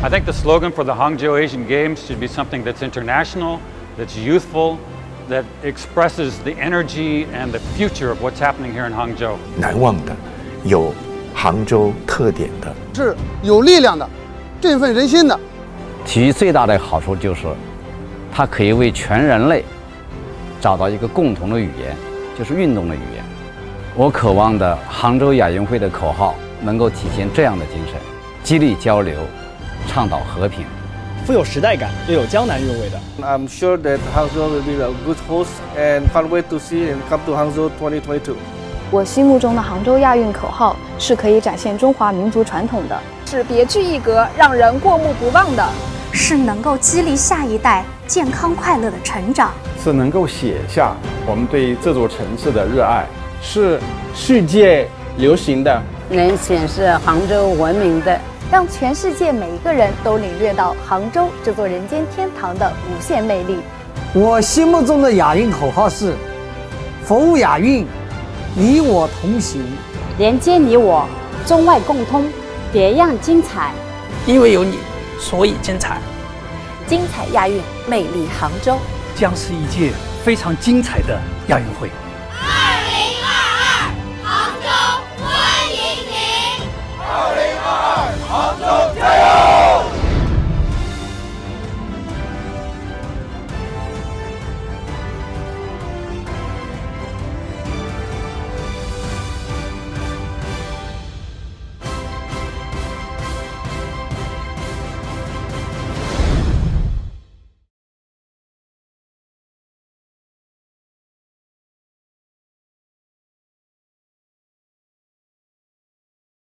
I think the slogan for the Hangzhou Asian Games should be something that's international, that's youthful, that expresses the energy and the future of what's happening here in Hangzhou. 难忘的，有杭州特点的，是有力量的，振奋人心的。体育最大的好处就是，它可以为全人类找到一个共同的语言，就是运动的语言。我渴望的杭州亚运会的口号能够体现这样的精神，激励交流，倡导和平，富有时代感，又有江南韵味的。I'm sure that Hangzhou will be a good host and can't wait to see and come to Hangzhou 2022. 我心目中的杭州亚运口号是可以展现中华民族传统的，是别具一格，让人过目不忘的，是能够激励下一代健康快乐的成长，是能够写下我们对这座城市的热爱，是世界流行的，能显示杭州文明的，让全世界每一个人都领略到杭州这座人间天堂的无限魅力。我心目中的亚运口号是：服务亚运，你我同行，连接你我，中外共通，别样精彩。因为有你，所以精彩。精彩亚运，魅力杭州，将是一届非常精彩的亚运会。